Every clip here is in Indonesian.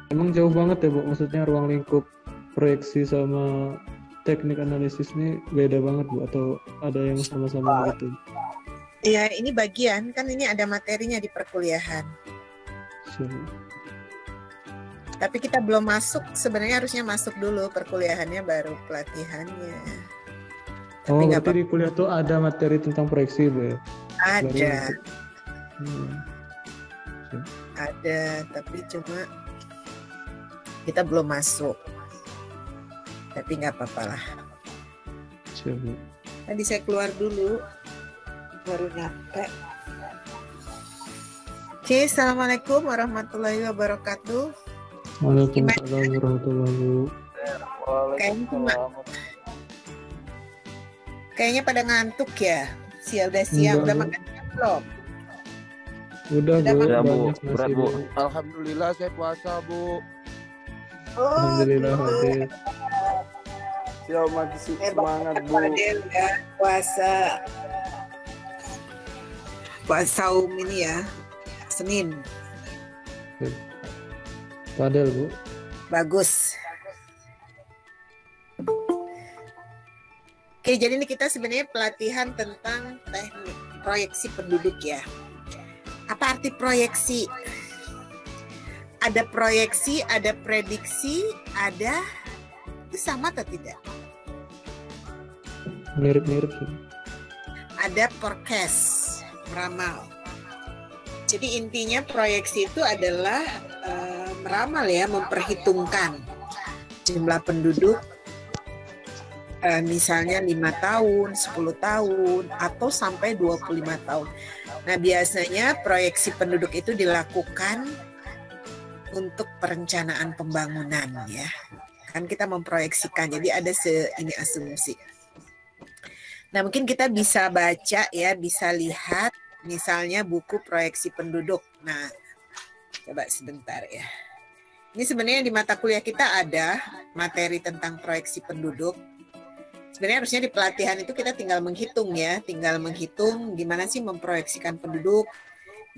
Emang jauh banget ya Bu, maksudnya ruang lingkup proyeksi sama teknik analisis ini beda banget Bu, atau ada yang sama-sama gitu? Ya, ini bagian, kan ini ada materinya di perkuliahan. Tapi kita belum masuk, sebenarnya harusnya masuk dulu perkuliahannya baru pelatihannya. Oh, berarti di kuliah tuh ada materi tentang proyeksi Bu ya? Ada. Ada, tapi cuma kita belum masuk. Tapi nggak apa-apa lah. Tadi saya keluar dulu, baru nyampe. Oke, assalamualaikum warahmatullahi wabarakatuh. Waalaikumsalam warahmatullahi wabarakatuh. Kayaknya pada ngantuk ya. Udah siang, udah makan belum? Udah Bu, berat Bu. Alhamdulillah saya puasa Bu. Alhamdulillah hadir. Siap masih semangat Bu. Ya, puasa saum ini ya, Senin. Padel Bu. Bagus. Oke, jadi ini kita sebenarnya pelatihan tentang teknik proyeksi penduduk ya. Apa arti proyeksi? Ada proyeksi, ada prediksi, ada itu sama atau tidak? Mirip-mirip sih. Ada forecast, meramal. Jadi intinya proyeksi itu adalah meramal ya, memperhitungkan jumlah penduduk. Misalnya 5 tahun, 10 tahun, atau sampai 25 tahun. Nah, biasanya proyeksi penduduk itu dilakukan untuk perencanaan pembangunan ya. Kan kita memproyeksikan, jadi ada ini asumsi. Nah, mungkin kita bisa baca ya, bisa lihat misalnya buku proyeksi penduduk. Nah, coba sebentar ya. Ini sebenarnya di mata kuliah kita ada materi tentang proyeksi penduduk. Sebenarnya harusnya di pelatihan itu kita tinggal menghitung ya, tinggal menghitung gimana sih memproyeksikan penduduk.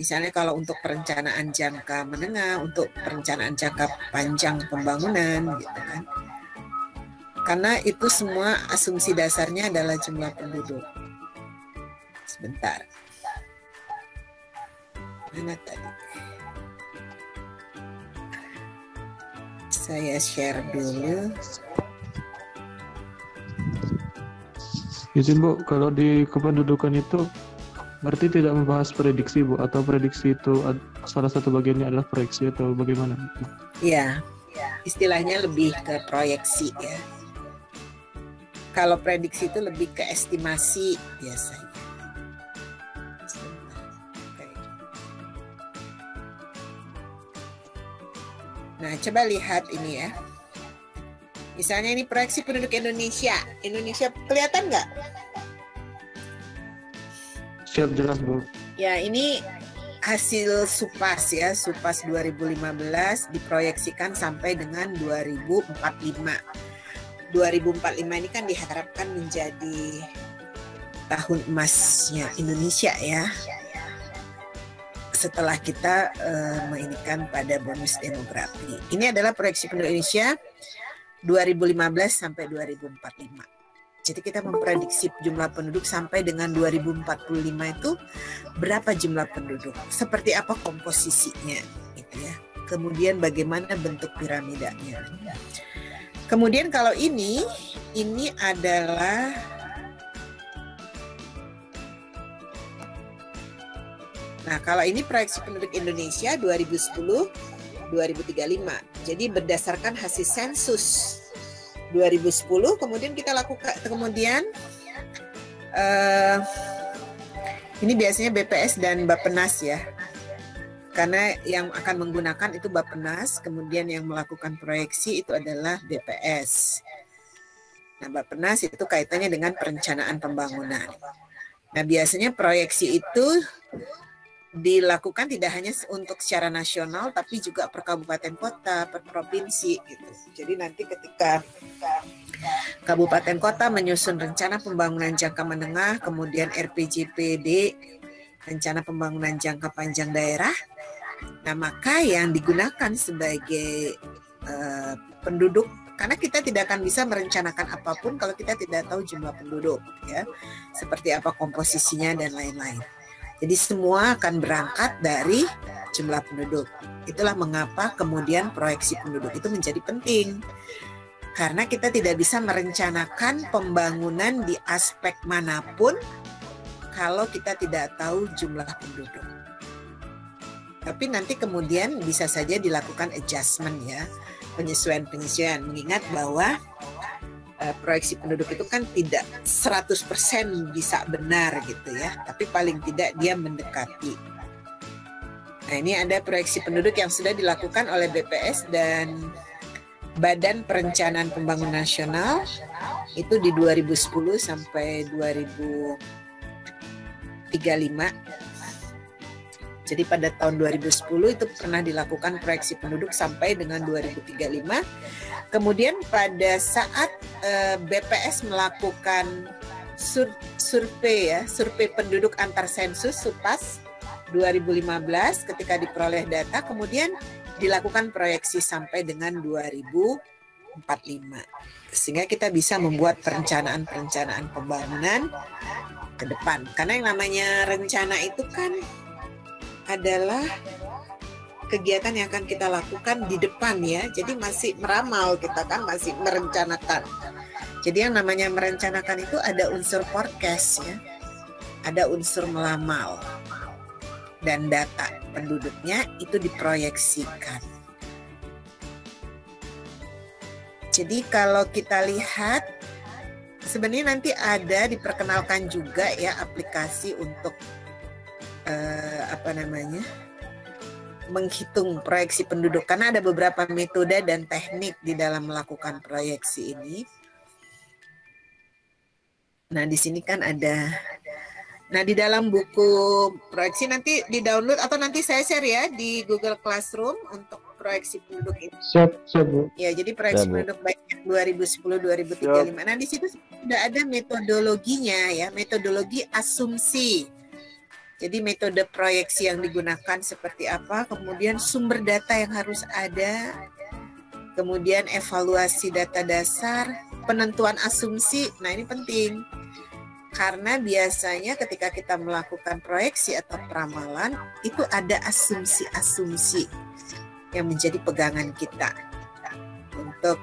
Misalnya kalau untuk perencanaan jangka menengah, untuk perencanaan jangka panjang pembangunan gitu kan. Karena itu semua asumsi dasarnya adalah jumlah penduduk. Sebentar. Mana tadi? Saya share dulu. Izin Bu, kalau di kependudukan itu berarti tidak membahas prediksi Bu, atau prediksi itu salah satu bagiannya adalah proyeksi atau bagaimana? Iya, istilahnya lebih ke proyeksi ya. Kalau prediksi itu lebih ke estimasi biasanya. Nah, coba lihat ini ya. Misalnya ini proyeksi penduduk Indonesia. Indonesia kelihatan nggak? Siap, jelas Bu. Ya, ini hasil SUPAS ya. SUPAS 2015 diproyeksikan sampai dengan 2045. 2045 ini kan diharapkan menjadi tahun emasnya Indonesia ya. Setelah kita menginikan pada bonus demografi. Ini adalah proyeksi penduduk Indonesia 2015 sampai 2045. Jadi kita memprediksi jumlah penduduk sampai dengan 2045 itu berapa jumlah penduduk, seperti apa komposisinya gitu ya. Kemudian bagaimana bentuk piramidanya. Kemudian kalau ini adalah kalau ini proyeksi penduduk Indonesia 2010-2035. Jadi berdasarkan hasil sensus 2010, kemudian kita lakukan, ini biasanya BPS dan Bappenas ya. Karena yang akan menggunakan itu Bappenas, kemudian yang melakukan proyeksi itu adalah BPS. Nah, Bappenas itu kaitannya dengan perencanaan pembangunan. Nah, biasanya proyeksi itu dilakukan tidak hanya untuk secara nasional, tapi juga per kabupaten kota, per provinsi gitu. Jadi nanti ketika kabupaten kota menyusun rencana pembangunan jangka menengah, kemudian RPJPD, rencana pembangunan jangka panjang daerah, Nah, maka yang digunakan sebagai penduduk, karena kita tidak akan bisa merencanakan apapun kalau kita tidak tahu jumlah penduduk, ya, seperti apa komposisinya dan lain-lain. Jadi semua akan berangkat dari jumlah penduduk. Itulah mengapa kemudian proyeksi penduduk itu menjadi penting. Karena kita tidak bisa merencanakan pembangunan di aspek manapun kalau kita tidak tahu jumlah penduduk. Tapi nanti kemudian bisa saja dilakukan adjustment, ya, penyesuaian-penyesuaian, mengingat bahwa proyeksi penduduk itu kan tidak 100% bisa benar gitu ya, tapi paling tidak dia mendekati. Nah, ini ada proyeksi penduduk yang sudah dilakukan oleh BPS dan Badan Perencanaan Pembangunan Nasional itu di 2010 sampai 2035. Jadi pada tahun 2010 itu pernah dilakukan proyeksi penduduk sampai dengan 2035. Kemudian pada saat BPS melakukan survei penduduk antar sensus SUPAS 2015, ketika diperoleh data, kemudian dilakukan proyeksi sampai dengan 2045. Sehingga kita bisa membuat perencanaan pembangunan ke depan. Karena yang namanya rencana itu kan adalah kegiatan yang akan kita lakukan di depan, ya. Jadi masih meramal, kita kan masih merencanakan. Jadi yang namanya merencanakan itu ada unsur forecast, ya. Ada unsur melamal. Dan data penduduknya itu diproyeksikan. Jadi kalau kita lihat, sebenarnya nanti ada diperkenalkan juga, ya, aplikasi untuk menghitung proyeksi penduduk, karena ada beberapa metode dan teknik di dalam melakukan proyeksi ini. Nah, di sini kan ada. Nah, di dalam buku proyeksi nanti di-download atau nanti saya share, ya, di Google Classroom untuk proyeksi penduduk ini. Siap, Bu. Ya, jadi proyeksi penduduk baik 2010-2035. Nah, di situ sudah ada metodologinya, ya, metodologi asumsi. Jadi metode proyeksi yang digunakan seperti apa, kemudian sumber data yang harus ada, kemudian evaluasi data dasar, penentuan asumsi. Nah, ini penting. Karena biasanya ketika kita melakukan proyeksi atau peramalan, itu ada asumsi-asumsi yang menjadi pegangan kita untuk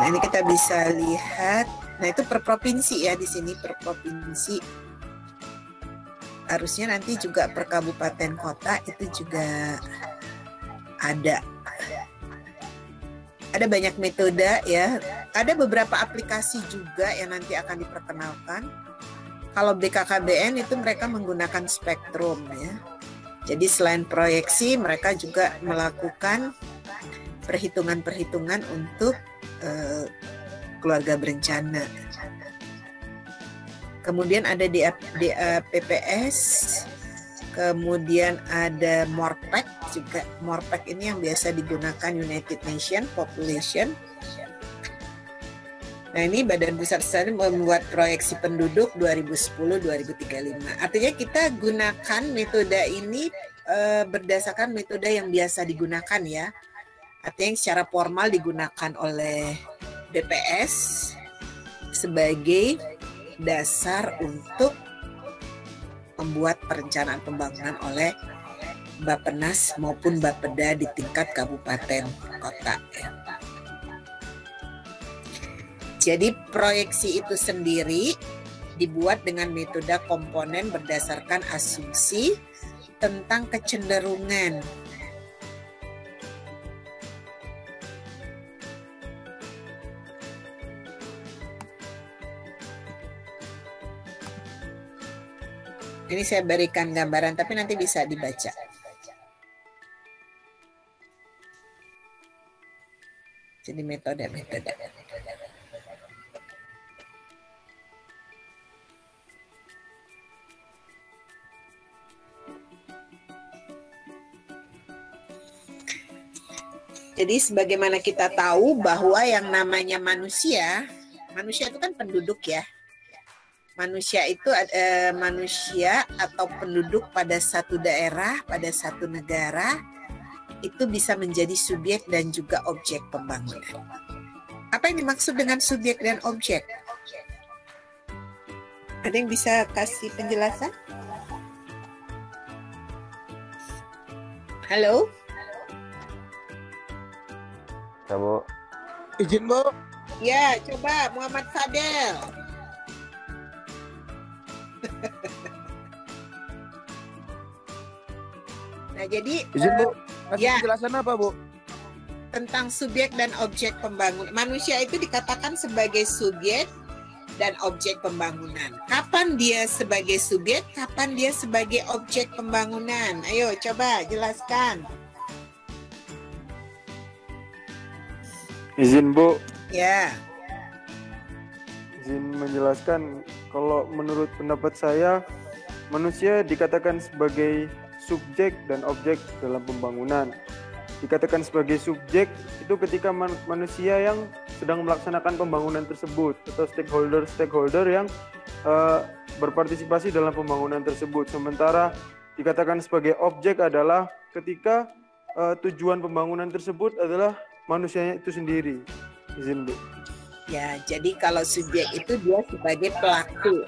nah, ini kita bisa lihat. Nah, itu per provinsi, ya, di sini per provinsi. Harusnya nanti juga per kabupaten kota itu juga ada. Ada banyak metode, ya. Ada beberapa aplikasi juga yang nanti akan diperkenalkan. Kalau BKKBN itu mereka menggunakan spektrum, ya. Jadi selain proyeksi, mereka juga melakukan perhitungan-perhitungan untuk keluarga berencana. Kemudian ada DAPPS, kemudian ada MORPAC juga. MORPAC ini yang biasa digunakan United Nations Population. Nah, ini Badan Pusat Studi membuat proyeksi penduduk 2010-2035. Artinya kita gunakan metode ini berdasarkan metode yang biasa digunakan, ya. Artinya yang secara formal digunakan oleh BPS sebagai dasar untuk membuat perencanaan pembangunan oleh Bappenas maupun Bapeda di tingkat kabupaten kota. Jadi proyeksi itu sendiri dibuat dengan metode komponen berdasarkan asumsi tentang kecenderungan. Ini saya berikan gambaran, tapi nanti bisa dibaca. Jadi metode-metode. Jadi sebagaimana kita tahu bahwa yang namanya manusia itu kan penduduk, ya. Manusia itu manusia atau penduduk pada satu daerah, pada satu negara itu bisa menjadi subjek dan juga objek pembangunan. Apa yang dimaksud dengan subjek dan objek? Ada yang bisa kasih penjelasan? Halo? Ya, Bu. Izin, Bu. Ya, coba Muhammad Fadel. Nah, jadi Izin, Bu. Kasih ya. penjelasan apa, Bu? Tentang subjek dan objek pembangunan. Manusia itu dikatakan sebagai subjek dan objek pembangunan. Kapan dia sebagai subjek, kapan dia sebagai objek pembangunan? Ayo coba jelaskan. Izin, Bu. Ya. Izin menjelaskan, kalau menurut pendapat saya, manusia dikatakan sebagai subjek dan objek dalam pembangunan. Dikatakan sebagai subjek itu ketika manusia yang sedang melaksanakan pembangunan tersebut atau stakeholder yang berpartisipasi dalam pembangunan tersebut. Sementara dikatakan sebagai objek adalah ketika tujuan pembangunan tersebut adalah manusianya itu sendiri. Izin, Bu. Ya, jadi kalau subjek itu dia sebagai pelaku.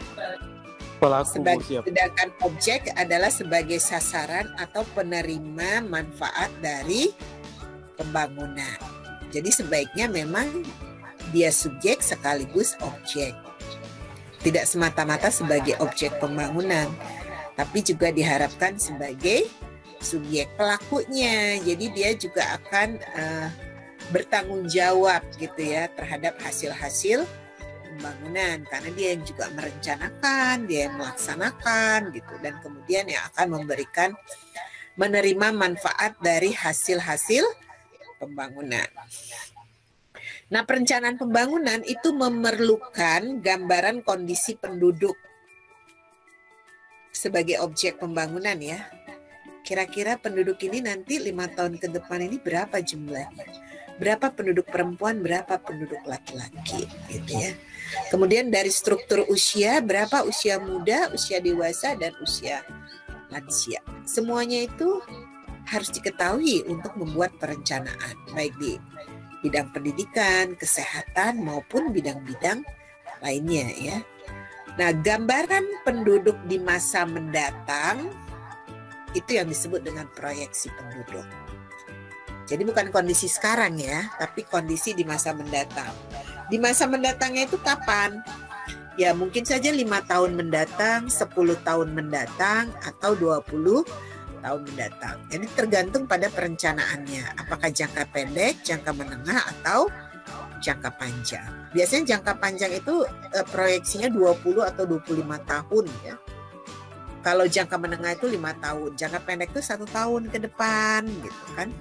Sedangkan objek adalah sebagai sasaran atau penerima manfaat dari pembangunan. Jadi sebaiknya memang dia subjek sekaligus objek. Tidak semata-mata sebagai objek pembangunan, tapi juga diharapkan sebagai subjek pelakunya. Jadi dia juga akan bertanggung jawab gitu ya terhadap hasil-hasil pembangunan, karena dia yang juga merencanakan, dia yang melaksanakan gitu, dan kemudian yang akan menerima manfaat dari hasil-hasil pembangunan. Nah, perencanaan pembangunan itu memerlukan gambaran kondisi penduduk sebagai objek pembangunan ya. Kira-kira penduduk ini nanti 5 tahun ke depan ini berapa jumlahnya? Berapa penduduk perempuan, berapa penduduk laki-laki gitu ya. Kemudian dari struktur usia, berapa usia muda, usia dewasa, dan usia lansia. Semuanya itu harus diketahui untuk membuat perencanaan, baik di bidang pendidikan, kesehatan, maupun bidang-bidang lainnya ya. Nah, gambaran penduduk di masa mendatang itu yang disebut dengan proyeksi penduduk. Jadi bukan kondisi sekarang ya, tapi kondisi di masa mendatang. Di masa mendatangnya itu kapan? Ya mungkin saja 5 tahun mendatang, 10 tahun mendatang, atau 20 tahun mendatang. Jadi tergantung pada perencanaannya. Apakah jangka pendek, jangka menengah, atau jangka panjang. Biasanya jangka panjang itu proyeksinya 20 atau 25 tahun ya. Kalau jangka menengah itu 5 tahun, jangka pendek itu 1 tahun ke depan gitu kan.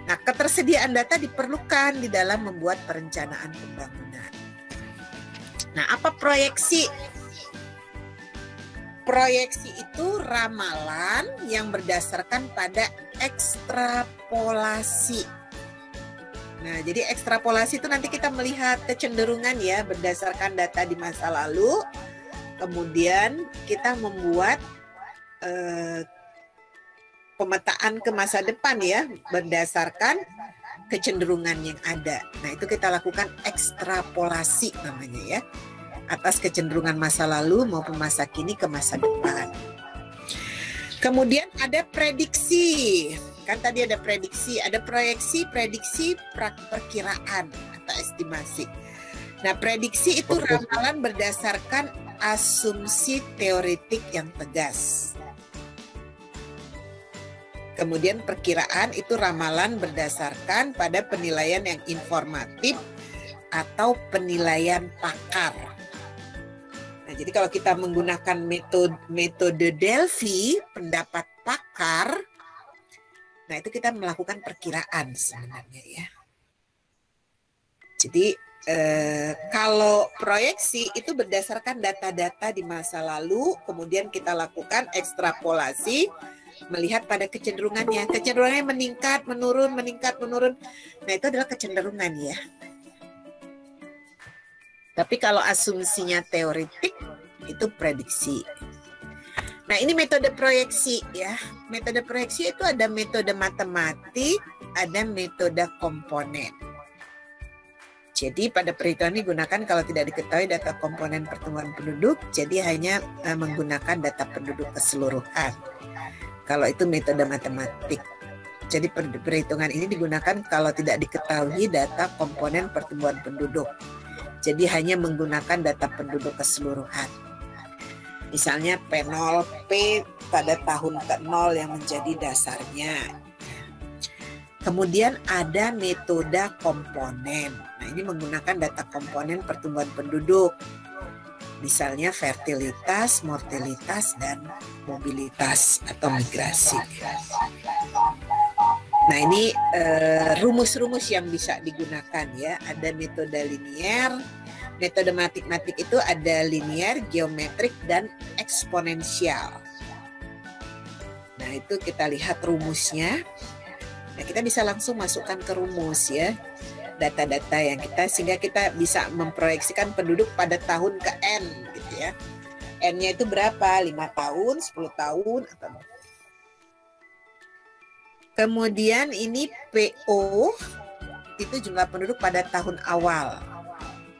Nah, ketersediaan data diperlukan di dalam membuat perencanaan pembangunan. Nah, apa proyeksi? Proyeksi itu ramalan yang berdasarkan pada ekstrapolasi. Nah, jadi ekstrapolasi itu nanti kita melihat kecenderungan ya berdasarkan data di masa lalu. Kemudian kita membuat pemetaan ke masa depan ya berdasarkan kecenderungan yang ada. Nah, itu kita lakukan ekstrapolasi namanya ya. Atas kecenderungan masa lalu maupun masa kini ke masa depan. Kemudian ada prediksi. Kan tadi ada prediksi, ada proyeksi, prediksi, perkiraan atau estimasi. Nah, prediksi itu ramalan berdasarkan asumsi teoretik yang tegas. Kemudian perkiraan itu ramalan berdasarkan pada penilaian yang informatif atau penilaian pakar. Nah, jadi kalau kita menggunakan metode Delphi, pendapat pakar, nah itu kita melakukan perkiraan sebenarnya ya. Jadi kalau proyeksi itu berdasarkan data-data di masa lalu, kemudian kita lakukan ekstrapolasi, melihat pada kecenderungannya. Kecenderungannya meningkat, menurun, meningkat, menurun. Nah, itu adalah kecenderungan ya. Tapi kalau asumsinya teoretik, Itu prediksi. Nah, ini metode proyeksi ya. Metode proyeksi itu ada metode matematik, ada metode komponen. Jadi pada perhitungan ini digunakan kalau tidak diketahui data komponen pertumbuhan penduduk, jadi hanya menggunakan data penduduk keseluruhan. Kalau itu metode matematik. Jadi perhitungan ini digunakan kalau tidak diketahui data komponen pertumbuhan penduduk. Jadi hanya menggunakan data penduduk keseluruhan. Misalnya P0, P pada tahun ke-0 yang menjadi dasarnya. Kemudian ada metode komponen. Nah, ini menggunakan data komponen pertumbuhan penduduk. Misalnya fertilitas, mortalitas, dan mobilitas atau migrasi. Nah, ini rumus-rumus yang bisa digunakan ya. Ada metode linier, metode matematik itu ada linier, geometrik, dan eksponensial. Nah, itu kita lihat rumusnya. Nah, kita bisa langsung masukkan ke rumus ya. Data-data yang kita, sehingga kita bisa memproyeksikan penduduk pada tahun ke N gitu ya. N-nya itu berapa? 5 tahun, 10 tahun atau kemudian ini PO itu jumlah penduduk pada tahun awal.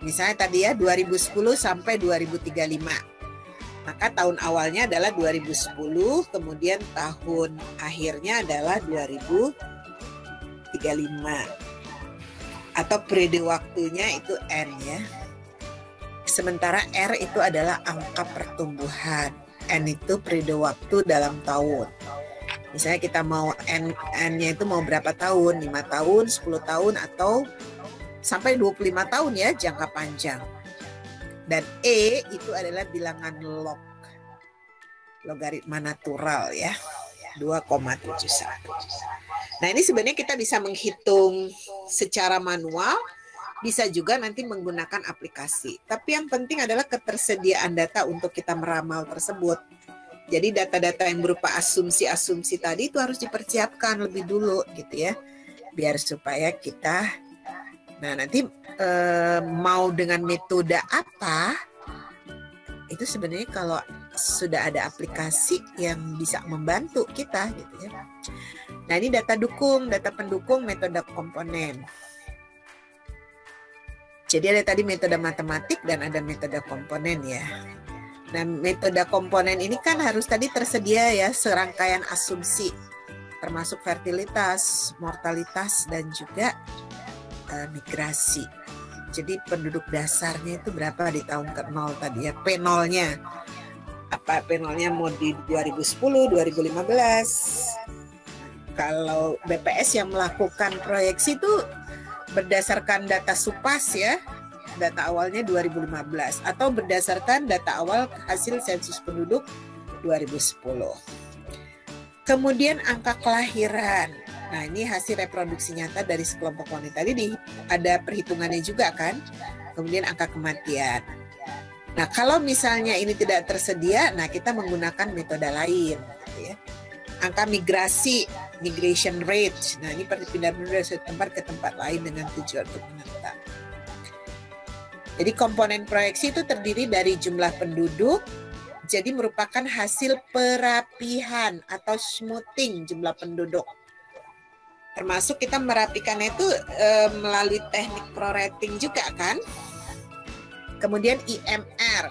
Misalnya tadi ya 2010 sampai 2035. Maka tahun awalnya adalah 2010, kemudian tahun akhirnya adalah 2035. Atau periode waktunya itu N ya. Sementara R itu adalah angka pertumbuhan. N itu periode waktu dalam tahun. Misalnya kita mau N-nya itu mau berapa tahun? 5 tahun, 10 tahun, atau sampai 25 tahun ya, jangka panjang. Dan E itu adalah bilangan log. Logaritma natural ya. 2,71. Nah, ini sebenarnya kita bisa menghitung secara manual, bisa juga nanti menggunakan aplikasi. Tapi yang penting adalah ketersediaan data untuk kita meramal tersebut. Jadi data-data yang berupa asumsi-asumsi tadi itu harus dipersiapkan lebih dulu gitu ya. Biar supaya kita, nah nanti mau dengan metode apa, itu sebenarnya kalau sudah ada aplikasi yang bisa membantu kita gitu ya. Nah, ini data pendukung metode komponen. Jadi ada tadi metode matematik dan ada metode komponen ya. Nah, metode komponen ini kan harus tadi tersedia ya serangkaian asumsi, termasuk fertilitas, mortalitas, dan juga migrasi. Jadi penduduk dasarnya itu berapa di tahun ke-0 tadi ya, P0-nya. Apa P0-nya mau di 2010, 2015. Kalau BPS yang melakukan proyeksi itu berdasarkan data SUPAS ya, data awalnya 2015, atau berdasarkan data awal hasil sensus penduduk 2010. Kemudian angka kelahiran. Nah, ini hasil reproduksi nyata dari sekelompok wanita. Tadi ada perhitungannya juga kan. Kemudian angka kematian. Nah, kalau misalnya ini tidak tersedia, nah kita menggunakan metode lain gitu ya. Angka migrasi, migration rate. Nah, ini perpindahan penduduk dari suatu tempat ke tempat lain dengan tujuan untuk menetap. Jadi komponen proyeksi itu terdiri dari jumlah penduduk, jadi merupakan hasil perapihan atau smoothing jumlah penduduk. Termasuk kita merapikannya itu melalui teknik prorating juga kan. Kemudian IMR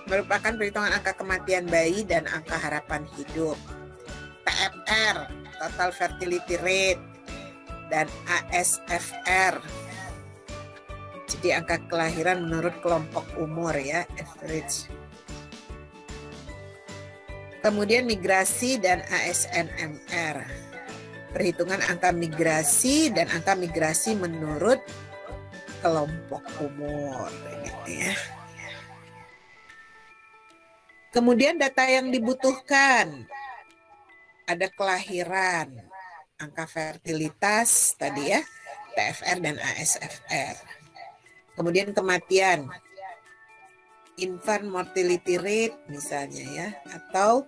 merupakan perhitungan angka kematian bayi dan angka harapan hidup. TFR, total fertility rate, dan ASFR. Jadi angka kelahiran menurut kelompok umur ya, average. Kemudian migrasi dan ASNMR. Perhitungan angka migrasi dan angka migrasi menurut kelompok umur gitu ya. Kemudian data yang dibutuhkan. Ada kelahiran, angka fertilitas tadi ya, TFR dan ASFR. Kemudian kematian, infant mortality rate misalnya ya, atau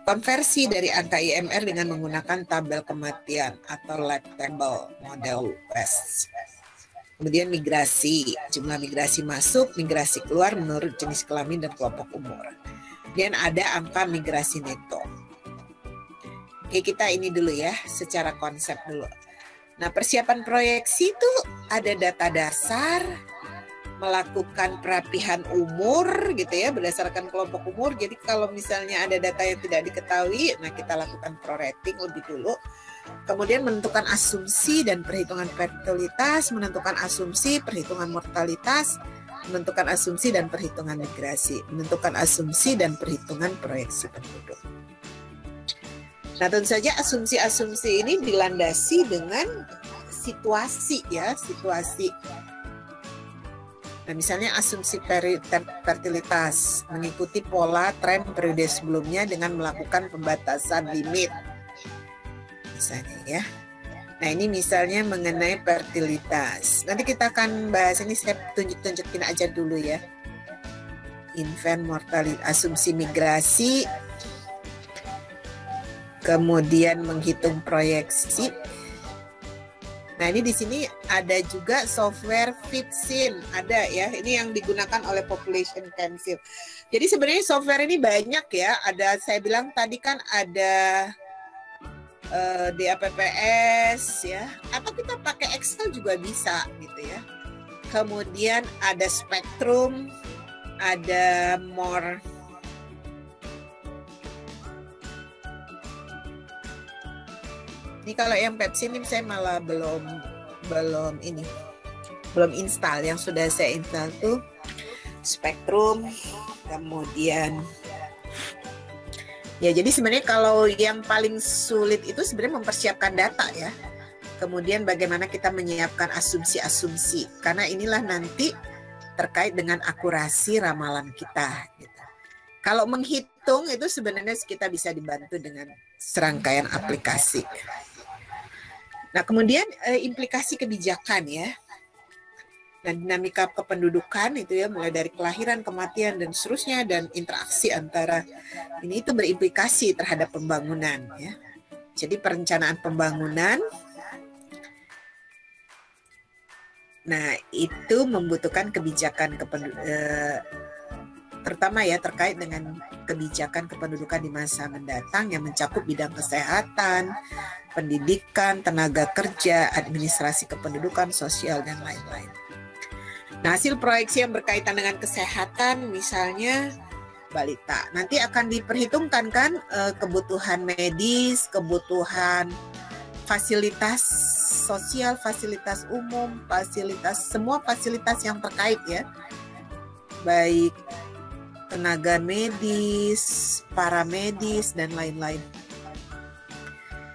konversi dari angka IMR dengan menggunakan tabel kematian atau lab table model West. Kemudian migrasi, jumlah migrasi masuk, migrasi keluar menurut jenis kelamin dan kelompok umur. Kemudian ada angka migrasi neto. Oke, kita ini dulu ya, secara konsep dulu. Nah, persiapan proyeksi itu ada data dasar, melakukan perapihan umur gitu ya, berdasarkan kelompok umur. Jadi kalau misalnya ada data yang tidak diketahui, nah kita lakukan prorating lebih dulu. Kemudian menentukan asumsi dan perhitungan fertilitas, menentukan asumsi, perhitungan mortalitas, menentukan asumsi dan perhitungan migrasi, menentukan asumsi dan perhitungan proyeksi penduduk. Nah, tentu saja asumsi-asumsi ini dilandasi dengan situasi ya, situasi. Nah, misalnya asumsi fertilitas mengikuti pola tren periode sebelumnya dengan melakukan pembatasan limit. Misalnya ya. Nah, ini misalnya mengenai fertilitas. Nanti kita akan bahas ini, saya tunjukin aja dulu ya. Infant mortality, asumsi migrasi, kemudian menghitung proyeksi. Nah, ini di sini ada juga software Fitsin, ada ya. Ini yang digunakan oleh Population Council. Jadi sebenarnya software ini banyak ya. Ada, saya bilang tadi kan ada DAPPS ya, atau kita pakai Excel juga bisa gitu ya. Kemudian ada Spectrum, ada More. Ini kalau yang Pepsi ini saya malah belum install. Yang sudah saya install tuh Spectrum, kemudian ya, jadi sebenarnya kalau yang paling sulit itu sebenarnya mempersiapkan data ya. Kemudian bagaimana kita menyiapkan asumsi-asumsi, karena inilah nanti terkait dengan akurasi ramalan kita. Gitu. Kalau menghitung itu sebenarnya kita bisa dibantu dengan serangkaian aplikasi. Nah, kemudian implikasi kebijakan ya. Dan dinamika kependudukan itu ya, mulai dari kelahiran, kematian, dan seterusnya, dan interaksi antara ini itu berimplikasi terhadap pembangunan ya. Jadi perencanaan pembangunan, nah itu membutuhkan kebijakan terutama ya terkait dengan kebijakan kependudukan di masa mendatang yang mencakup bidang kesehatan, pendidikan, tenaga kerja, administrasi kependudukan, sosial, dan lain-lain. Nah, hasil proyeksi yang berkaitan dengan kesehatan, misalnya balita, nanti akan diperhitungkan kan kebutuhan medis, kebutuhan fasilitas sosial, fasilitas umum, semua fasilitas yang terkait ya, baik tenaga medis, paramedis, dan lain-lain.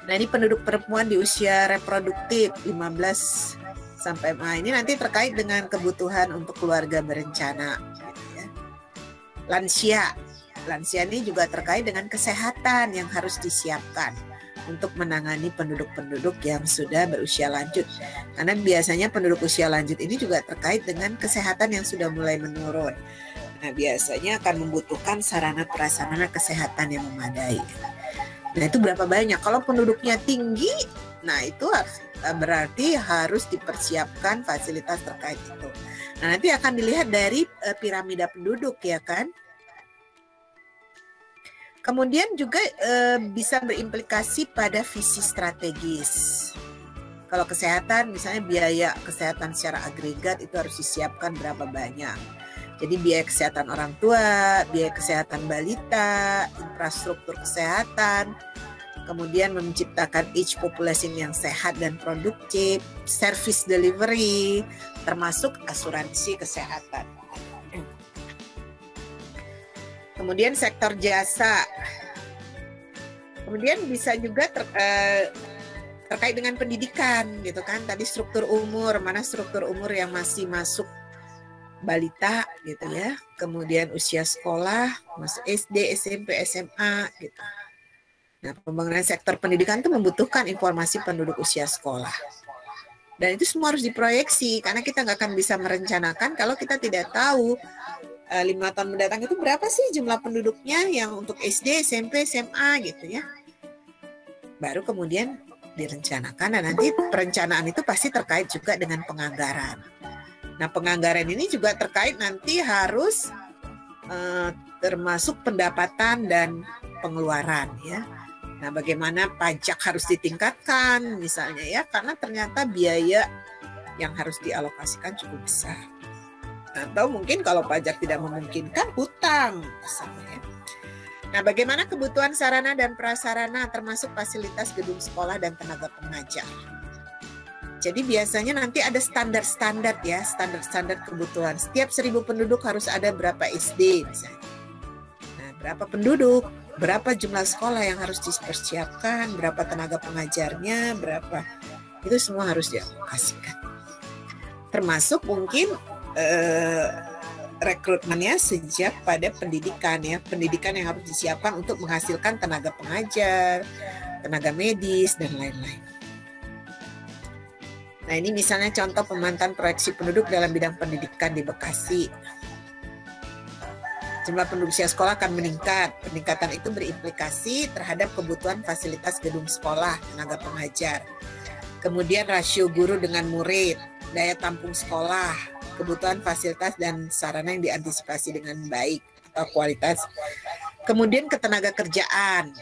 Nah, ini penduduk perempuan di usia reproduktif 15 sampai ini nanti terkait dengan kebutuhan untuk keluarga berencana. Gitu ya. Lansia ini juga terkait dengan kesehatan yang harus disiapkan untuk menangani penduduk-penduduk yang sudah berusia lanjut. Karena biasanya penduduk usia lanjut ini juga terkait dengan kesehatan yang sudah mulai menurun. Nah, biasanya akan membutuhkan sarana prasarana kesehatan yang memadai. Nah, itu berapa banyak? Kalau penduduknya tinggi, nah itu berarti harus dipersiapkan fasilitas terkait itu. Nah, nanti akan dilihat dari piramida penduduk ya kan. Kemudian juga bisa berimplikasi pada visi strategis. Kalau kesehatan, misalnya biaya kesehatan secara agregat itu harus disiapkan berapa banyak. Jadi biaya kesehatan orang tua, biaya kesehatan balita, infrastruktur kesehatan, kemudian menciptakan age population yang sehat dan produktif, service delivery, termasuk asuransi kesehatan. Kemudian sektor jasa. Kemudian bisa juga terkait dengan pendidikan gitu kan. Tadi struktur umur, mana struktur umur yang masih masuk balita gitu ya. Kemudian usia sekolah, masuk SD, SMP, SMA gitu. Nah, pembangunan sektor pendidikan itu membutuhkan informasi penduduk usia sekolah. Dan itu semua harus diproyeksi karena kita nggak akan bisa merencanakan kalau kita tidak tahu 5 tahun mendatang itu berapa sih jumlah penduduknya yang untuk SD, SMP, SMA gitu ya. Baru kemudian direncanakan, dan nanti perencanaan itu pasti terkait juga dengan penganggaran. Nah, penganggaran ini juga terkait nanti harus termasuk pendapatan dan pengeluaran ya. Nah, bagaimana pajak harus ditingkatkan misalnya ya, karena ternyata biaya yang harus dialokasikan cukup besar. Atau mungkin kalau pajak tidak memungkinkan, hutang misalnya ya. Nah, bagaimana kebutuhan sarana dan prasarana termasuk fasilitas gedung sekolah dan tenaga pengajar. Jadi biasanya nanti ada standar-standar ya, standar-standar kebutuhan. Setiap 1.000 penduduk harus ada berapa SD misalnya. Nah, berapa penduduk, berapa jumlah sekolah yang harus dipersiapkan, berapa tenaga pengajarnya, berapa. Itu semua harus dialokasikan. Termasuk mungkin rekrutmennya sejak pada pendidikan ya. Pendidikan yang harus disiapkan untuk menghasilkan tenaga pengajar, tenaga medis, dan lain-lain. Nah, ini misalnya contoh pemantauan proyeksi penduduk dalam bidang pendidikan di Bekasi. Jumlah penduduk usia sekolah akan meningkat. Peningkatan itu berimplikasi terhadap kebutuhan fasilitas gedung sekolah, tenaga pengajar. Kemudian rasio guru dengan murid, daya tampung sekolah, kebutuhan fasilitas dan sarana yang diantisipasi dengan baik atau kualitas. Kemudian ketenaga kerjaan.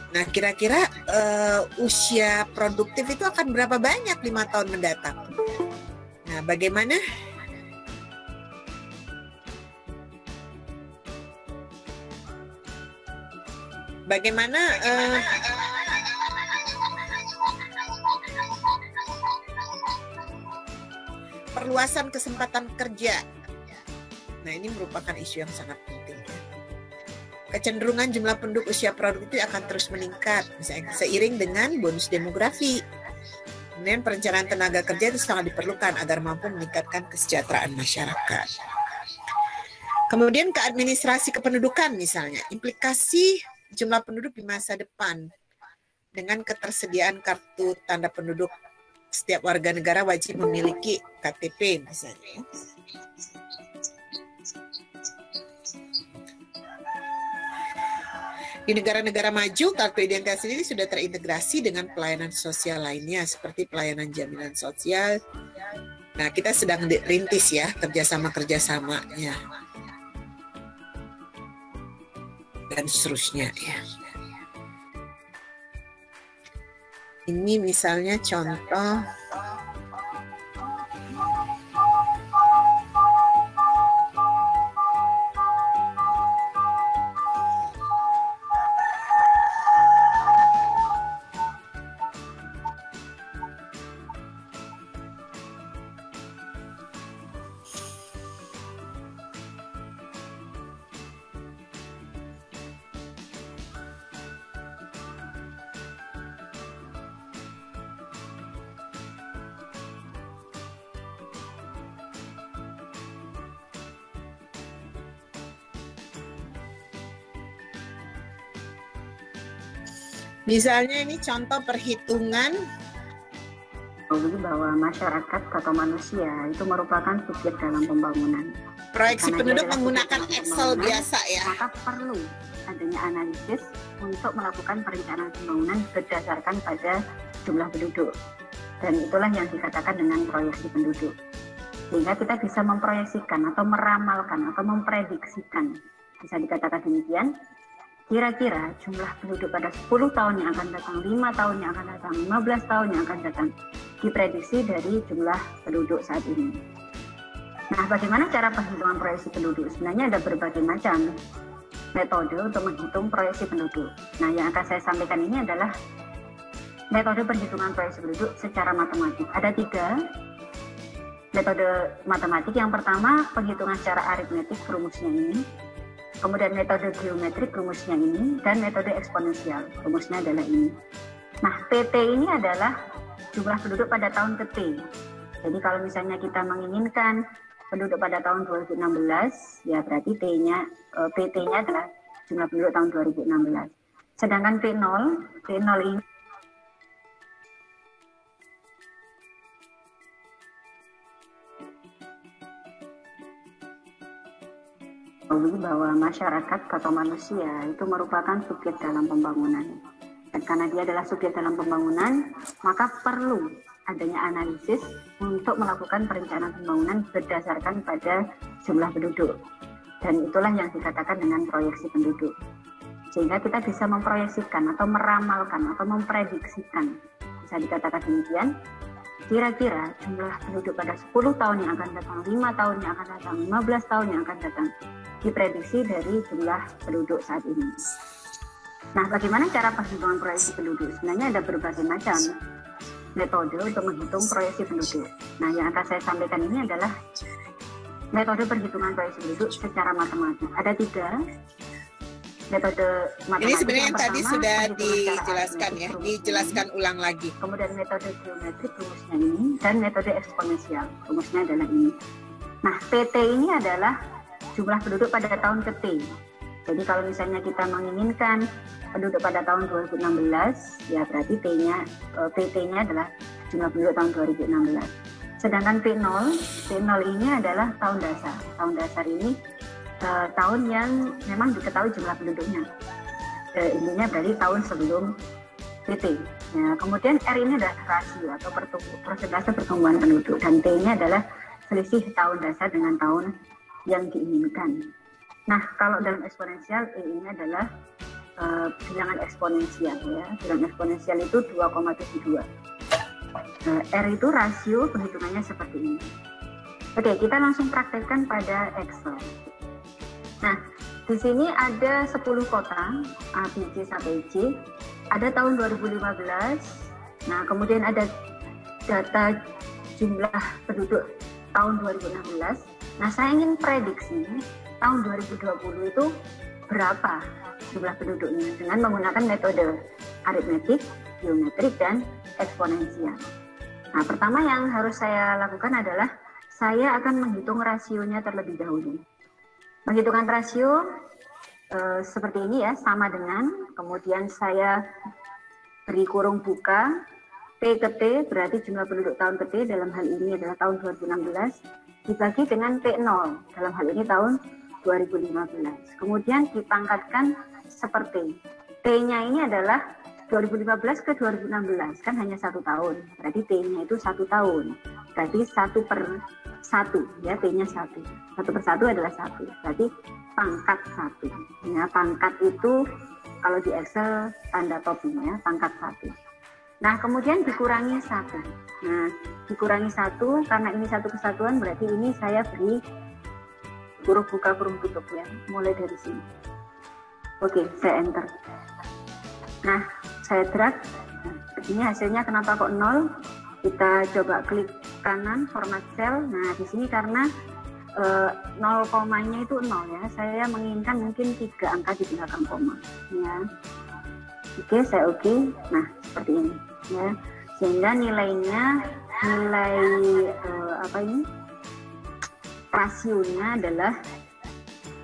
Nah, kira-kira usia produktif itu akan berapa banyak 5 tahun mendatang? Nah, bagaimana perluasan kesempatan kerja? Nah, ini merupakan isu yang sangat penting. Kecenderungan jumlah penduduk usia produktif akan terus meningkat, misalnya seiring dengan bonus demografi. Kemudian perencanaan tenaga kerja itu sangat diperlukan agar mampu meningkatkan kesejahteraan masyarakat. Kemudian ke administrasi kependudukan misalnya, implikasi jumlah penduduk di masa depan dengan ketersediaan kartu tanda penduduk. Setiap warga negara wajib memiliki KTP misalnya. Di negara-negara maju, kartu identitas ini sudah terintegrasi dengan pelayanan sosial lainnya seperti pelayanan jaminan sosial. Nah, kita sedang rintis ya kerjasama-kerjasamanya dan seterusnya ya. Ini misalnya contoh misalnya ini contoh perhitungan bahwa masyarakat atau manusia itu merupakan subjek dalam pembangunan. Proyeksi penduduk menggunakan Excel biasa ya. Maka perlu adanya analisis untuk melakukan perencanaan pembangunan berdasarkan pada jumlah penduduk. Dan itulah yang dikatakan dengan proyeksi penduduk. Sehingga kita bisa memproyeksikan atau meramalkan atau memprediksikan. Bisa dikatakan demikian. Kira-kira jumlah penduduk pada 10 tahun yang akan datang, 5 tahun yang akan datang, 15 tahun yang akan datang, diprediksi dari jumlah penduduk saat ini. Nah, bagaimana cara perhitungan proyeksi penduduk? Sebenarnya ada berbagai macam metode untuk menghitung proyeksi penduduk. Nah, yang akan saya sampaikan ini adalah metode perhitungan proyeksi penduduk secara matematik. Ada 3 metode matematik. Yang pertama, penghitungan secara aritmetik rumusnya ini. Kemudian metode geometrik rumusnya ini, dan metode eksponensial rumusnya adalah ini. Nah, PT ini adalah jumlah penduduk pada tahun ke-T. Jadi kalau misalnya kita menginginkan penduduk pada tahun 2016, ya berarti PT-nya adalah jumlah penduduk tahun 2016. Sedangkan P0 ini bahwa masyarakat atau manusia itu merupakan subjek dalam pembangunan. karena dia adalah subjek dalam pembangunan, maka perlu adanya analisis untuk melakukan perencanaan pembangunan berdasarkan pada jumlah penduduk. Dan itulah yang dikatakan dengan proyeksi penduduk. Sehingga kita bisa memproyeksikan atau meramalkan atau memprediksikan, bisa dikatakan demikian, kira-kira jumlah penduduk pada 10 tahun yang akan datang, 5 tahun yang akan datang, 15 tahun yang akan datang, diprediksi dari jumlah penduduk saat ini. Nah, bagaimana cara perhitungan proyeksi penduduk? Sebenarnya ada berbagai macam metode untuk menghitung proyeksi penduduk. Nah, yang akan saya sampaikan ini adalah metode perhitungan proyeksi penduduk secara matematis. Ada 3 metode matematik. Ini sebenarnya yang tadi pertama, sudah perhitungan dijelaskan ya, dijelaskan ulang lagi. Kemudian metode geometrik rumusnya ini, dan metode eksponensial rumusnya adalah ini. Nah, PT ini adalah jumlah penduduk pada tahun ke T. Jadi kalau misalnya kita menginginkan penduduk pada tahun 2016, ya berarti PT-nya adalah jumlah penduduk tahun 2016. Sedangkan P0 ini adalah tahun dasar. Tahun dasar ini tahun yang memang diketahui jumlah penduduknya. Intinya berarti tahun sebelum PT. Ya, kemudian R ini adalah rasio atau persentase pertumbuhan penduduk, dan T-nya adalah selisih tahun dasar dengan tahun yang diinginkan. Nah, kalau dalam eksponensial, E ini adalah bilangan eksponensial ya. Bilangan eksponensial itu 2,72. R itu rasio, perhitungannya seperti ini. Oke, kita langsung praktekkan pada Excel. Nah, di sini ada 10 kota A, B, C sampai J. Ada tahun 2015. Nah, kemudian ada data jumlah penduduk tahun 2016. Nah, saya ingin prediksi tahun 2020 itu berapa jumlah penduduknya dengan menggunakan metode aritmetik, geometrik, dan eksponensial. Nah, pertama yang harus saya lakukan adalah saya akan menghitung rasionya terlebih dahulu. Penghitungan rasio seperti ini ya, sama dengan, kemudian saya beri kurung buka, P ke T berarti jumlah penduduk tahun ke T dalam hal ini adalah tahun 2016, dibagi dengan P0 dalam hal ini tahun 2015. Kemudian dipangkatkan seperti T-nya ini adalah 2015 ke 2016, kan hanya 1 tahun, berarti T-nya itu 1 tahun, berarti 1/1 ya, T-nya 1, 1/1 adalah 1, berarti pangkat 1 ya. Pangkat itu kalau di Excel tanda topi ya, pangkat 1. Nah, kemudian dikurangi 1. Nah, dikurangi 1 karena ini satu kesatuan, berarti ini saya beri huruf buka kurung tutup ya, mulai dari sini. Oke, saya enter. Nah, saya drag. Ini hasilnya kenapa kok 0? Kita coba klik kanan format cell. Nah, di sini karena 0 komanya itu 0 ya. Saya menginginkan mungkin 3 angka di belakang koma ya. Oke, saya oke. Nah, seperti ini ya. Sehingga nilai rasionya adalah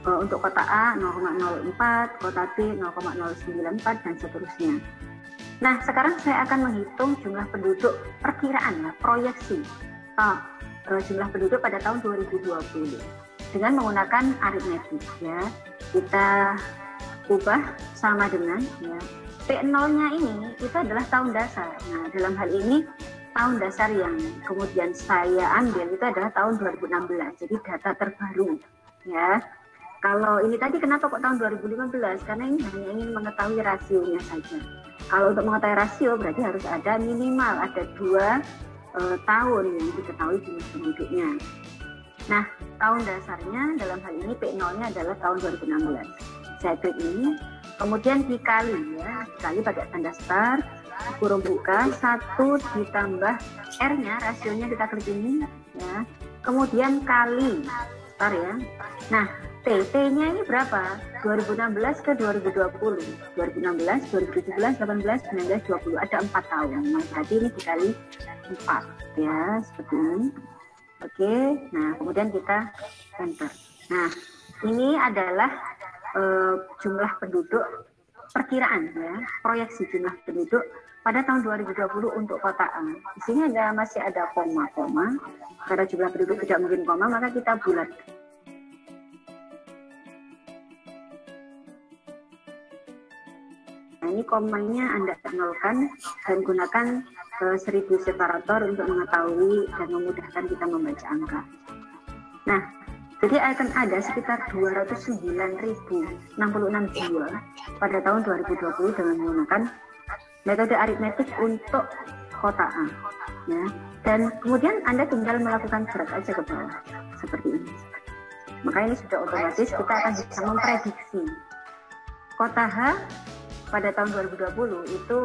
untuk kota A 0,04, kota B 0,094 dan seterusnya. Nah, sekarang saya akan menghitung jumlah penduduk perkiraan ya, proyeksi jumlah penduduk pada tahun 2020 dengan menggunakan aritmetik ya. Kita ubah sama dengan ya, P0-nya ini itu adalah tahun dasar. Nah, dalam hal ini tahun dasar yang kemudian saya ambil itu adalah tahun 2016. Jadi data terbaru ya. Kalau ini tadi kenapa kok tahun 2015? Karena ini hanya ingin mengetahui rasionya saja. Kalau untuk mengetahui rasio berarti harus ada minimal ada 2 tahun yang diketahui jumlah penduduknya. Nah, tahun dasarnya dalam hal ini P0-nya adalah tahun 2016. Saya klik ini, kemudian dikali ya, dikali pakai tanda star, kurung buka, 1 ditambah R-nya, rasionya kita klik ini ya. Kemudian kali star ya. Nah, T-nya ini berapa? 2016 ke 2020. 2016, 2017, 18, 19, 20. Ada 4 tahun. Nah, berarti ini dikali 4 ya, seperti ini. Oke, nah kemudian kita enter. Nah, ini adalah jumlah penduduk perkiraan ya, proyeksi jumlah penduduk pada tahun 2020 untuk kota A. Di sini masih ada koma-koma. Karena jumlah penduduk tidak mungkin koma, maka kita bulat. ini komanya Anda nolkan dan gunakan 1000 separator untuk mengetahui dan memudahkan kita membaca angka. Nah, jadi akan ada sekitar 209.066 jiwa pada tahun 2020 dengan menggunakan metode aritmetik untuk kota A. Ya. Dan kemudian Anda tinggal melakukan drag aja ke bawah, seperti ini. Maka ini sudah otomatis kita akan bisa memprediksi kota H pada tahun 2020 itu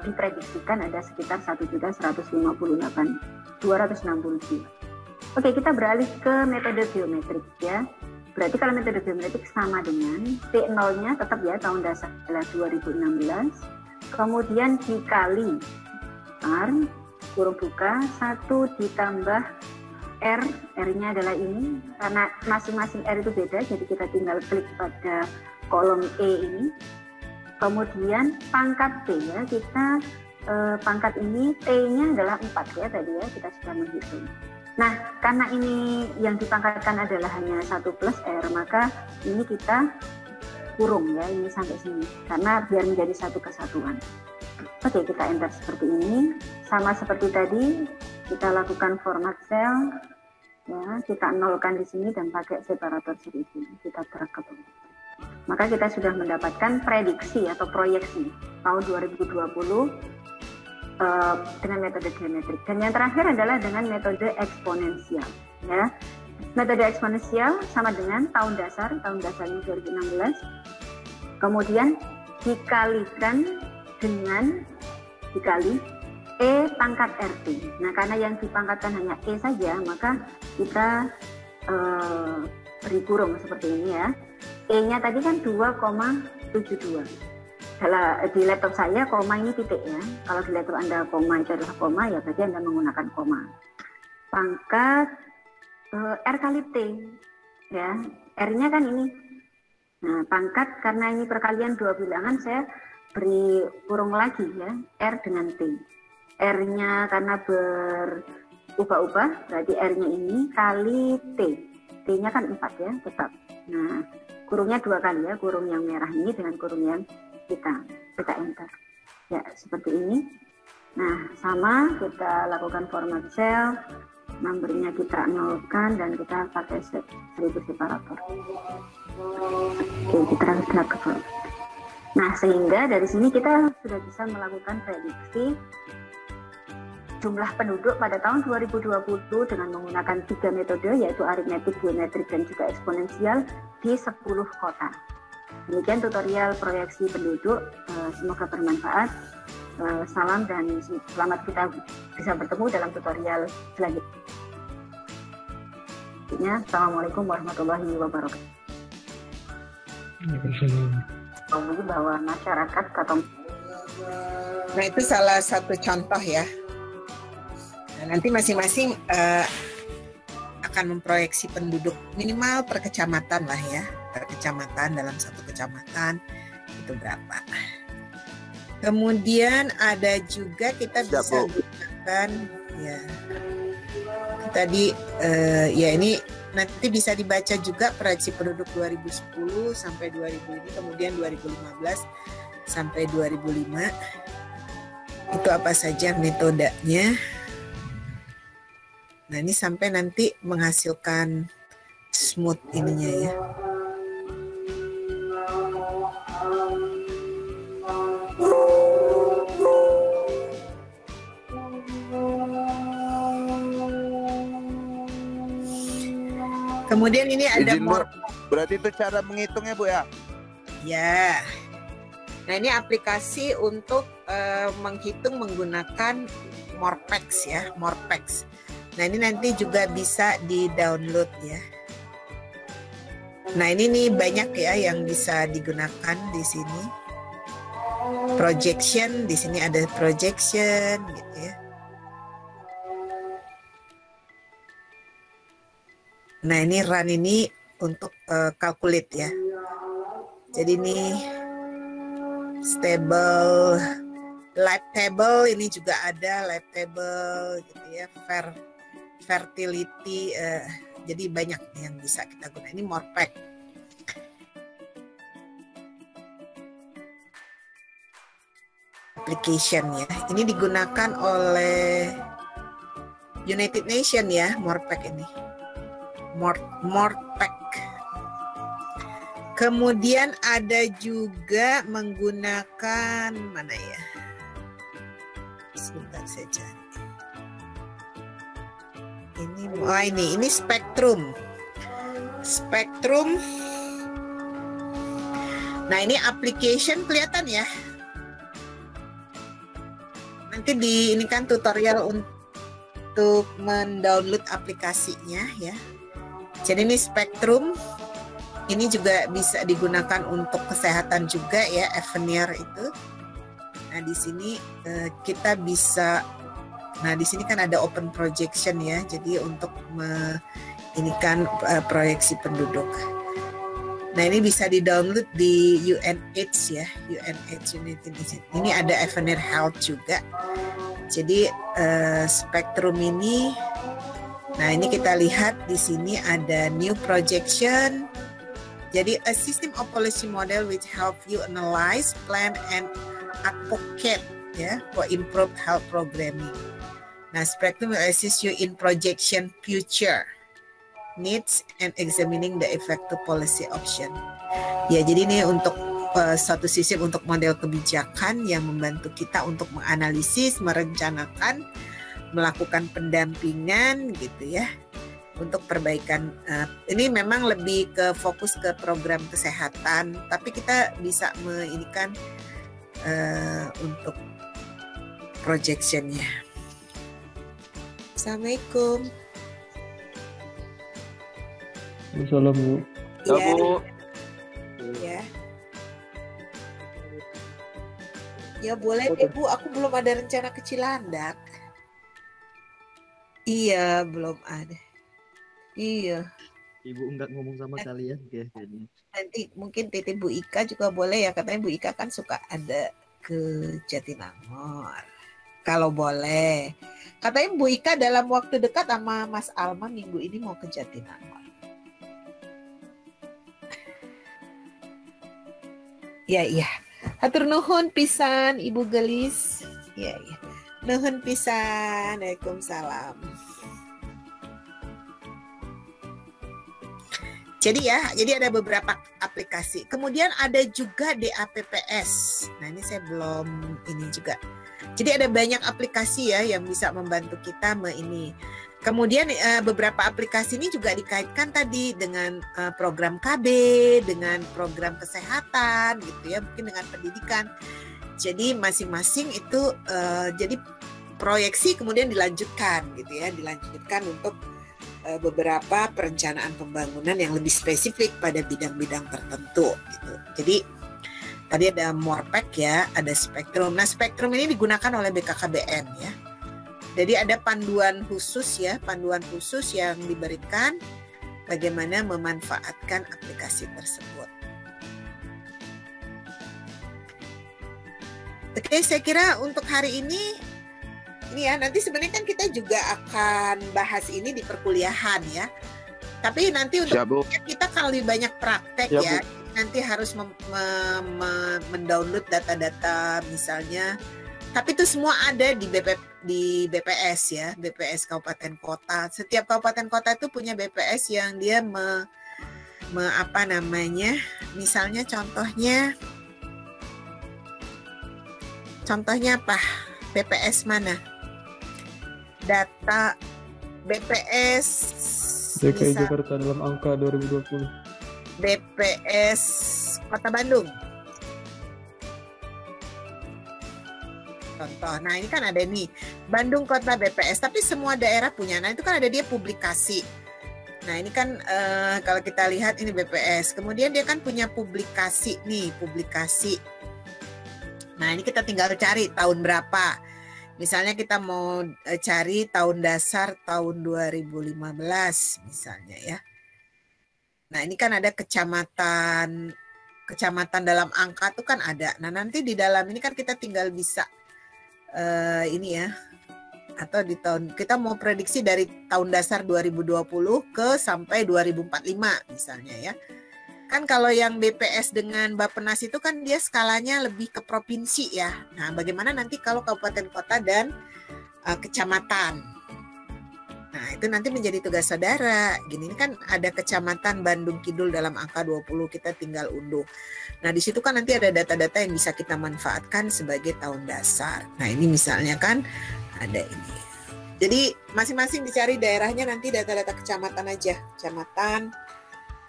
diprediksikan ada sekitar 1.158.260 jiwa. Oke, kita beralih ke metode geometrik ya. Berarti kalau metode geometrik sama dengan T0-nya tetap ya tahun dasar adalah 2016. Kemudian dikali R kurung buka 1 ditambah R, R-nya adalah ini. Karena masing-masing R itu beda, jadi kita tinggal klik pada kolom E ini. Kemudian pangkat T ya, kita pangkat ini T-nya adalah 4 ya tadi ya, kita sudah menghitung. Nah, karena ini yang dipangkatkan adalah hanya 1 plus R, maka ini kita kurung ya, ini sampai sini. Karena biar menjadi satu kesatuan. Oke, kita enter seperti ini. Sama seperti tadi, kita lakukan format cell. Ya, kita nolkan di sini dan pakai separator 1000. Kita drag ke bawah. Maka kita sudah mendapatkan prediksi atau proyeksi tahun 2020 dengan metode geometrik. Dan yang terakhir adalah dengan metode eksponensial. Ya. Metode eksponensial sama dengan tahun dasarnya 2016. Kemudian dikalikan dengan dikali E pangkat RT. Nah, karena yang dipangkatkan hanya E saja, maka kita beri kurung seperti ini ya. E-nya tadi kan 2,72. Di laptop saya koma ini titik ya. Kalau di laptop Anda koma itu adalah koma, ya berarti Anda menggunakan koma. Pangkat R kali T ya. R-nya kan ini. Nah, pangkat karena ini perkalian dua bilangan, saya beri kurung lagi ya, R dengan T. R-nya karena berubah-ubah, berarti R-nya ini kali T. T-nya kan 4 ya, tetap. Nah, kurungnya 2 kali ya, kurung yang merah ini dengan kurung yang kita enter. Ya, seperti ini. Nah, sama kita lakukan format cell, numbernya kita nolkan dan kita pakai 1000 separator. Oke, kita drag ke bawah. Nah, sehingga dari sini kita sudah bisa melakukan prediksi jumlah penduduk pada tahun 2020 dengan menggunakan 3 metode, yaitu aritmetik, geometrik, dan juga eksponensial di 10 kota. Demikian tutorial proyeksi penduduk, semoga bermanfaat. Salam dan selamat kita bisa bertemu dalam tutorial selanjutnya. Assalamualaikum warahmatullahi wabarakatuh. Bahwa masyarakat atau Nah, itu salah satu contoh ya. Nah, nanti masing-masing akan memproyeksi penduduk minimal per kecamatan lah ya. Per kecamatan, dalam satu kecamatan itu berapa. Kemudian ada juga kita bisa gunakan ya. Tadi ya ini nanti bisa dibaca juga proyeksi penduduk 2010 sampai 2000 ini, kemudian 2015 sampai 2005. Itu apa saja metodenya. Nah, ini sampai nanti menghasilkan smooth ininya ya. Kemudian ini ada berarti itu cara menghitungnya Bu ya? Ya. Nah, ini aplikasi untuk menghitung menggunakan Morpex ya, Morpex. Nah, ini nanti juga bisa di-download ya. Nah, ini nih banyak ya yang bisa digunakan di sini. Projection, di sini ada projection gitu ya. Nah, ini run ini untuk calculate ya. Jadi ini stable, live table ini juga ada live table gitu ya, fertility, jadi banyak yang bisa kita gunakan. Ini Morpex. application ya. Ini digunakan oleh United Nation ya, MORPAC ini. MORPAC. Kemudian ada juga menggunakan mana ya? Sebentar saya cari. Ini Spectrum. Spectrum. Nah, ini application kelihatan ya. Nanti ini kan tutorial untuk mendownload aplikasinya ya. Jadi ini Spectrum. Ini juga bisa digunakan untuk kesehatan juga ya, Avenir itu. Nah, di sini kita bisa, nah di sini kan ada open projection ya. Jadi untuk ini kan proyeksi penduduk. Nah, ini bisa di-download di UNH ya, UNH United Nations. Ini ada Avenir Health juga. Jadi Spectrum ini, nah ini kita lihat di sini ada new projection. Jadi a system of policy model which help you analyze, plan, and advocate ya for improved health programming. Nah, Spectrum will assist you in projection future needs and examining the effective policy option. Ya, jadi ini untuk suatu sistem untuk model kebijakan yang membantu kita untuk menganalisis, merencanakan, melakukan pendampingan gitu ya. Untuk perbaikan, ini memang lebih ke fokus ke program kesehatan, tapi kita bisa menginikan untuk projectionnya. Assalamualaikum. Assalamualaikum Bu. Ya, Bu. Ya. Ya boleh deh Bu, aku belum ada rencana ke Cilandak. Iya, belum ada. Iya. Ibu enggak ngomong sama kalian ya kayaknya. Nanti mungkin titip Bu Ika juga boleh ya, katanya Bu Ika kan suka ada ke Jatinangor. Kalau boleh. Katanya Bu Ika dalam waktu dekat sama Mas Alma minggu ini mau ke Jatinangor. Iya. Hatur nuhun pisan Ibu Gelis. Iya. Nuhun pisan. Waalaikumsalam. Jadi ada beberapa aplikasi. Kemudian ada juga DAPPS. Nah, ini saya belum ini juga. Jadi ada banyak aplikasi ya yang bisa membantu kita ini. Kemudian beberapa aplikasi ini juga dikaitkan tadi dengan program KB, dengan program kesehatan gitu ya, mungkin dengan pendidikan. Jadi masing-masing itu jadi proyeksi kemudian dilanjutkan gitu ya, dilanjutkan untuk beberapa perencanaan pembangunan yang lebih spesifik pada bidang-bidang tertentu gitu. Jadi tadi ada MORPAC ya, ada Spectrum. Nah, Spectrum ini digunakan oleh BKKBN ya. Jadi ada panduan khusus yang diberikan bagaimana memanfaatkan aplikasi tersebut. Oke, saya kira untuk hari ini ya, nanti sebenarnya kan kita juga akan bahas ini di perkuliahan ya. Tapi nanti untuk kita kan lebih banyak praktek ya. Nanti harus mendownload data-data misalnya. Tapi itu semua ada di BPS ya, BPS kabupaten kota. Setiap kabupaten kota itu punya BPS yang dia misalnya contohnya apa? BPS mana? Data BPS DKI Jakarta dalam angka 2020. BPS Kota Bandung. Contoh, nah ini kan ada nih Bandung Kota BPS, tapi semua daerah punya. Nah itu kan ada dia publikasi. Nah ini kan kalau kita lihat ini BPS, kemudian dia kan punya publikasi nih, publikasi. Nah ini kita tinggal cari tahun berapa. Misalnya kita mau cari tahun dasar tahun 2015 misalnya ya. Nah ini kan ada kecamatan dalam angka tuh kan ada. Nah nanti di dalam ini kan kita tinggal bisa ini ya, atau di tahun kita mau prediksi dari tahun dasar 2020 ke sampai 2045 misalnya ya. Kan kalau yang BPS dengan Bappenas itu kan dia skalanya lebih ke provinsi ya. Nah, bagaimana nanti kalau kabupaten kota dan kecamatan? Nah, itu nanti menjadi tugas saudara. Gini, ini kan ada kecamatan Bandung Kidul dalam angka 20, kita tinggal unduh. Nah, di situ kan nanti ada data-data yang bisa kita manfaatkan sebagai tahun dasar. Nah, ini misalnya kan ada ini. Jadi, masing-masing dicari daerahnya nanti data-data kecamatan aja. Kecamatan,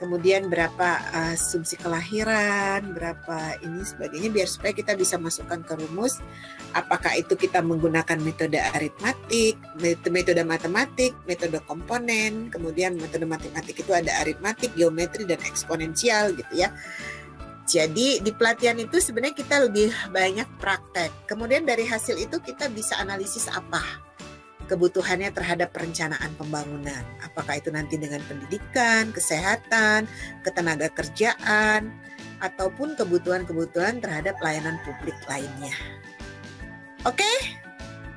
kemudian berapa asumsi kelahiran, berapa ini sebagainya, biar supaya kita bisa masukkan ke rumus. Apakah itu kita menggunakan metode aritmatik, metode matematik, metode komponen, kemudian metode matematik itu ada aritmatik, geometri, dan eksponensial gitu ya. Jadi di pelatihan itu sebenarnya kita lebih banyak praktek. Kemudian dari hasil itu kita bisa analisis apa kebutuhannya terhadap perencanaan pembangunan. Apakah itu nanti dengan pendidikan, kesehatan, ketenaga kerjaan, ataupun kebutuhan-kebutuhan terhadap layanan publik lainnya. Oke,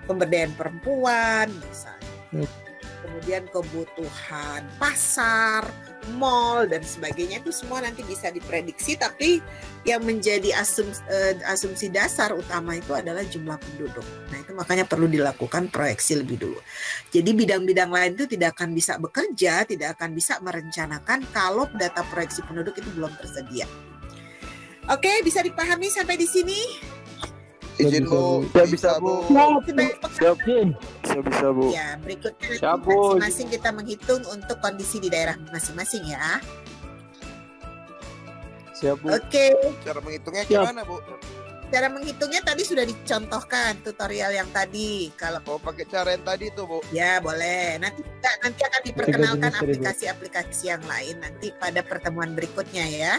pemberdayaan perempuan misalnya. Kemudian kebutuhan pasar, mall, dan sebagainya itu semua nanti bisa diprediksi, tapi yang menjadi asumsi dasar utama itu adalah jumlah penduduk. Nah, itu makanya perlu dilakukan proyeksi lebih dulu. Jadi bidang-bidang lain itu tidak akan bisa bekerja, tidak akan bisa merencanakan kalau data proyeksi penduduk itu belum tersedia. Oke, bisa dipahami sampai di sini? Izin Bu. Ya bisa Bu. Siap. Bisa Bu. Ya, berikutnya Siap, Bu. masing-masing kita menghitung untuk kondisi di daerah masing-masing ya. Siap Bu. Oke, Cara menghitungnya gimana Bu? cara menghitungnya tadi sudah dicontohkan tutorial yang tadi. Kalau Mau pakai cara yang tadi tuh Bu. ya boleh. Nanti akan diperkenalkan jenis tadi, Bu. aplikasi-aplikasi yang lain nanti pada pertemuan berikutnya ya.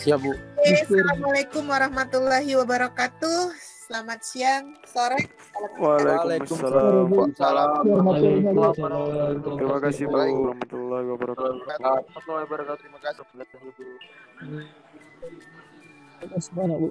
Siap Bu. Oke, Assalamualaikum warahmatullahi wabarakatuh. Selamat siang, sore. Waalaikumsalam. Waalaikumsalam. Terima kasih Bu. Warahmatullahi wabarakatuh. Warahmatullahi wabarakatuh. Terima kasih. Mana, Bu?